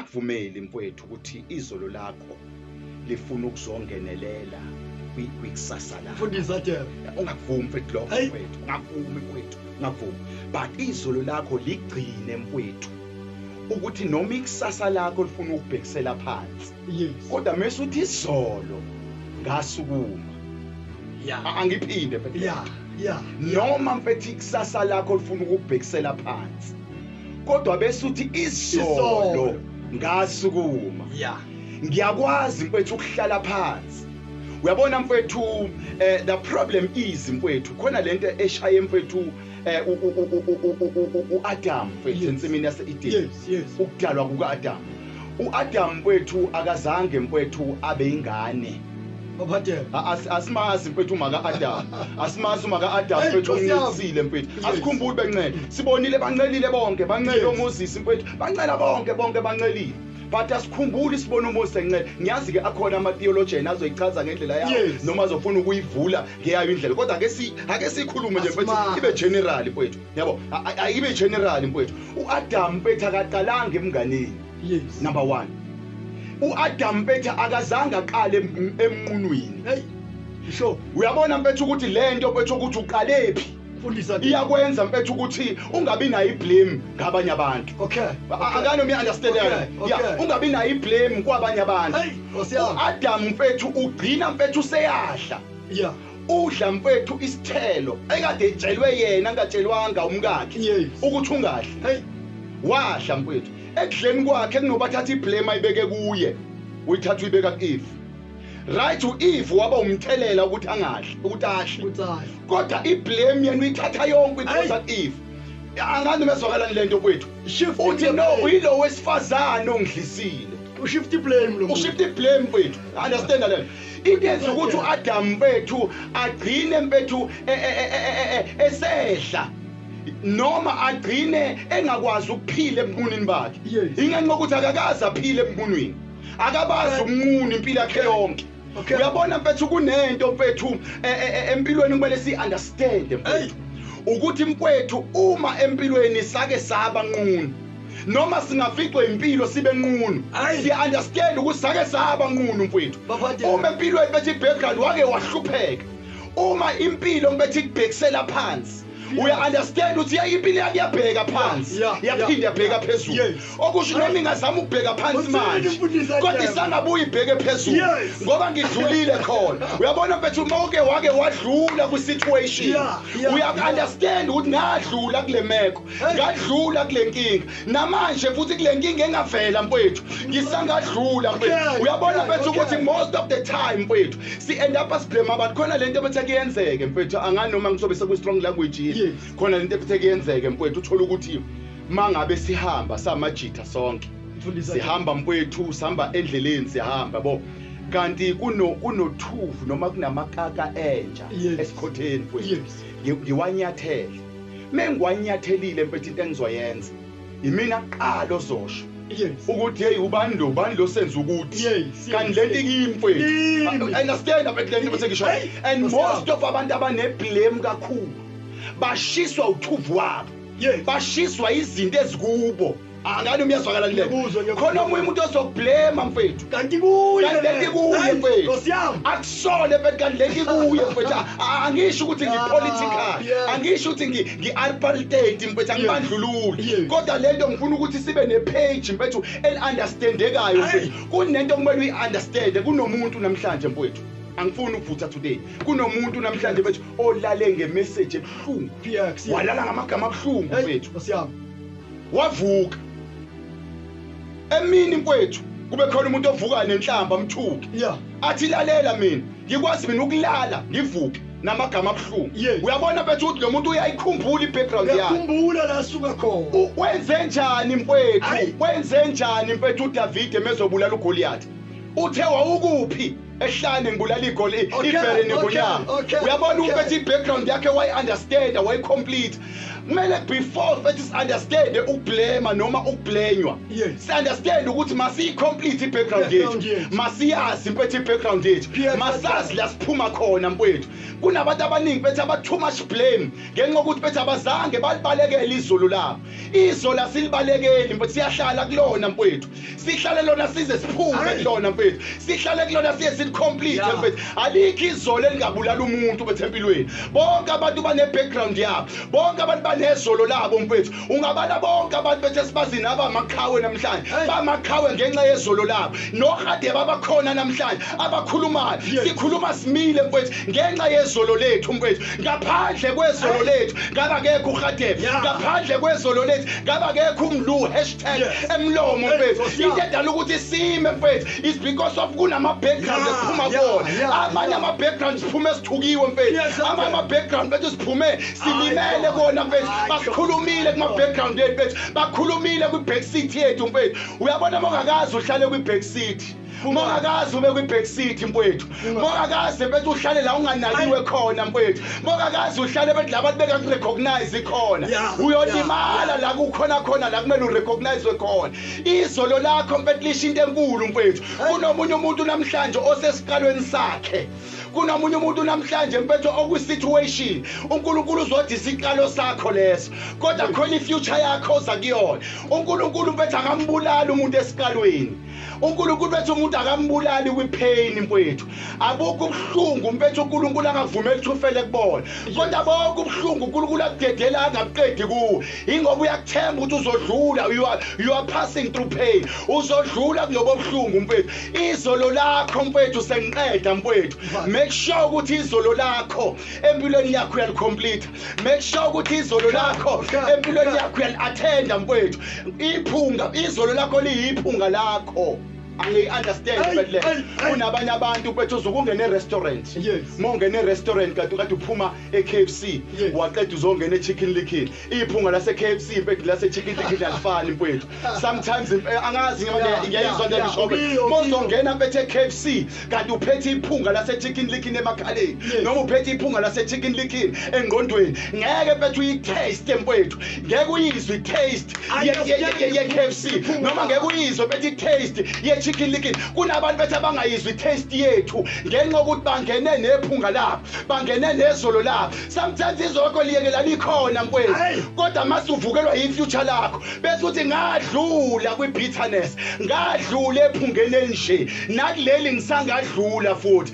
ungakuvumeli mfowethu ukuthi izolo lakho lifuna ukuzongenelela kwikusasa lakho. Mfundisi Debe. Ungakuvumi mfowethu lokho mfowethu. Ungakuvumi mfowethu. Ungakuvumi. But izolo lakho ligcine mfowethu ukuthi noma ikusasa lakho lifuna ukubhekisela phansi. Yes. Kodwa mase uthi izolo ngasukuma. Yeah. Angiphinde mfowethu. Yeah. Noma mfethu ikusasa lakho lifuna ukubhekisela phansi. Kodwa bese uthi izolo ngasukuma. Yeah. Ngiyakwazi mfethu ukuhlala phansi. Uyabona mfethu the problem is mfethu khona lento eshaye mfethu uAdam mfethu ensimini yase-Eden. Yes. Ukudalwa kukaAdam. uAdam mfethu akazange mfethu abe ingane. Baba Debe. Asimazi mfethu maka-Adam. Asimazi maka-Adam mfethu uncelisile mfethu. Asikhumbule bencela. Sibonile bancelile bonke, bancela uMoses mfethu. Bancela bonke bancelile. But asikhumbule sibona uMoses encela. Ngiyazi ke akhona ama theologian azoyichaza ngendlela yawo noma azofuna ukuyivula ngeyayo indlela. Kodwa ake sikhulume nje mfethu ibe general mfethu. Yabo, ayibe general mfethu. uAdam mfethu akaqalanga emnganeni. Yes. Number 1. uAdam mfethu akazange aqale emnqunwini. Hey. Sure. Uyabona mfethu ukuthi lento mfethu ukuthi uqalephi. Mfundisi iyakwenza mfethu ukuthi ungabi nayo iblame ngabanye abantu. Okay. Akano me understand yena. Yeah, ungabi nayo iblame kwabanye abantu. Hey, osiyami. uAdam mfethu ugcina mfethu seyahla. Yeah. Udla mfethu isithelo ekade etshelwe yena angatshelwanga umkakhe ukuthi ungadli. Hey. Wahla mfethu. Ekudleni kwakhe kunobathatha iblame ayibeke kuye. Uyithatha uyibeka kuEve. Right uEve waba umthelela ukuthi angadli, ukuthi ahle. Kodwa iblame yena uyithatha yonke ikhoza kuEve. Angani meswakala lento mfethu. Uthi no uyilo wesifazane ongidlisile. Ushift blame lo. Ushift blame mfethu. Understand that? Intenze ukuthi uAdam mfethu agcine mfethu esehla. Noma agcine engakwazi ukuphila ebunqunini bakhe. Ingenxa ukuthi akakazi aphile ebunqunini. Akabazi umunquni impilo yakhe yonke. Uyabona mfethu kunento mfethu empilweni kumele si-understand mfethu. Ukuthi mfethu uma empilweni sake saba nqunu noma singaficwe impilo sibe nqunu si-understand ukuthi sake saba nqunu mfethu. Uma empilweni mfethu i-background wake wahlupheka. Uma impilo mfethu ikubhekisela phansi uya-understand ukuthi impilo yakhe iyabheka phansi yaphinde yabheka phezulu. Okusho noma ingazama ukubheka phansi manje kodwa isangabuye ibheke phezulu ngoba ngidlulile khona. Uyabona mfethu wake wadlula kwi-situation uya-understand ukuthi ngadlula kule meko, ngadlula kule nkinga, namanje futhi kule nkinga engavela mfethu ngisangadlula mfethu. Uyabona mfethu ukuthi most of the time mfethu si-end up asiblame abantu. Khona lento mfethu ekuyenzeke mfethu angani noma ngisobe sekwi-strong language khona lento ephethe kuyenzeke mfowethu uthola ukuthi mangabe sihamba samajitha sonke sihamba mfowethu sihamba endleleni sihamba yabo kanti kunothuvu noma kunamakaka entsha esikhotheni mfowethu ngiwanyathele mengiwanyathelile mfowethu into engizoyenza imina qala ozosho ukuthi hey ubani lo senza ukuthi kanti lento kimi mfowethu understand about lento bese ngisho and most of abantu abaneblame kakhulu bashiswa uthuvu wabo. Bashiswa izinto ezikubo. Angani umyazwakala lento. Khona umuntu ozoblame mfethu. Kanti kuye mfethu. Akusole mfethu kanti lento kuye mfethu. Angisho ukuthi ngipolitical. Angisho ukuthi ngialpartate mfethu angibandlululi. Kodwa lento ngifuna ukuthi sibe nepage mfethu eliunderstandekayo mfethu. Kunento kumele uyiunderstand kunomuntu namhlanje mfethu. Angifuni ukuvutha today. Kunomuntu namhlanje mfethu olale ngemessage ebhlungu. Walala ngamagama abhlungu mfethu. Osiyami. Wavuka. Emini mfethu kube khona umuntu ovuka nenhlamba amthuki. Athi lalela mina. Ngikwazi mina ukulala ngivuke namagama abhlungu. Uyabona mfethu ukuthi lo muntu uyayikhumbula i-background yakhe. Uyakhumbula la suka khona. Wenze njani mfethu? Wenze njani mfethu uDavid emezobulala uGoliath? Uthe wawukuphi? Ehlane ngibulala igoli ibhere nebunyama. Uyabona ukuthi i-background yakhe wayi-understand, wayi-complete. kumele before bethi si-understand ukublema noma ukublenywa Yes. si-understand ukuthi masiyi-complete i-background Background yethu yethu. masiyazi mfethu i-background yethu Yes, masazi la siphuma khona mfethu kunabantu abaningi bethi aba-too much blame ngenxa yokuthi bethi abazange balibalekele izolo labo izolo asilibalekeli mfethu siyahlala kulona mfethu sihlale lona size siphume Ayi. kulona mfethu sihlale kulona siye silicomplete Yeah. mfethu alikho izolo elingabulala umuntu bethu empilweni bonke abantu bane-background yabo bonke abantu banezolo labo mfethu ungabala bonke abantu bethu esibazini abamaqhawe namhlanje Hey. bamaqhawe ngenxa yezolo labo nohade babakhona namhlanje abakhulumayo Yes. sikhuluma simile mfethu ngenxa yezolo lethu mfethu ngaphandle kwezolo Hey. lethu ngabakekho uhadebe Yeah. ngaphandle kwezolo lethu ngabakekho umlu hashtag Yes. emlomo Hey, mfethu Nkosi yami. into edala ukuthi sime mfethu is because of kunama-background Yeah, esiphuma yeah, kona yeah, amanye yeah. ama-background siphume sithukiwe mfethu Yes, amanye okay. ama-background bethu siphume silimele God. kona mfethu Hayi, basikhulumile God. kuma-background yethu bethu bakhulumile kwi-back seat yethu mfethu uyabona mongakazi uhlale kwi-back seat mongakazi ube kwi-back seat mfethu mongakazi bethi uhlale la unganakiwe khona mfethu mongakazi uhlale bethi labantu bekakurecognize khona Yeah, uyolimala yeah. la kukhona khona la kumele urecognize khona izolo lakho mfethu lisho into enkulu mfethu kunomunye umuntu namhlanje osesiqalweni sakhe kunomunye umuntu namhlanje mfethu okwi-situation uNkulunkulu uzodisa isiqalo sakho leso kodwa khona i-future yakho oza kuyona uNkulunkulu mfethu akambulali umuntu esiqalweni uNkulunkulu bethu umuntu akambulali kwi-pain mfethu abukho ubuhlungu mfethu uNkulunkulu akavumeli ukuthi ufele kubona kodwa bonke ubuhlungu uNkulunkulu akudedela angabuqedi kuwo ingoba uyakuthemba ukuthi uzodlula you are passing through pain uzodlula kulobo buhlungu mfethu izolo lakho mfethu sengiqeda mfethu make sure ukuthi izolo lakho empilweni yakho uyalicomplete make sure ukuthi izolo lakho empilweni yakho uyali-attenda mfethu iphunga izolo lakho liyiphunga lakho angiyi-understand Hey, mfethu le hey, hey. kunabanye abantu mfethu uzokungena e-restaurant Yes. uma ungena e-restaurant kanti kade uphuma e-KFC Yes. waqeda uzongena e-chicken licken iphunga lase-KFC mfethu lase-chicken licken alifani mfethu sometimes angazi ngiyayizwa nto engisho okay. uma uzongena mfethu e-KFC kanti uphethe iphunga lase-chicken licken emakhaleni Yes. noma uphethe iphunga lase-chicken licken engqondweni ngeke mfethu uyitaste mfethu ngeke uyizwe i-taste ye-KFC noma ngeke uyizwe mfethu i-taste ye-chicken licken kunabantu bethu abangayizwa i-taste yethu ngenxa yokuthi bangene nephunga labo bangene nezolo labo sometimes izoko liyekela likhona mfethu Hey. kodwa mase uvukelwa yi-future lakho bese uthi ngadlula kwi-bitterness ngadlula ephungeni elinje nakuleli ngisangadlula futhi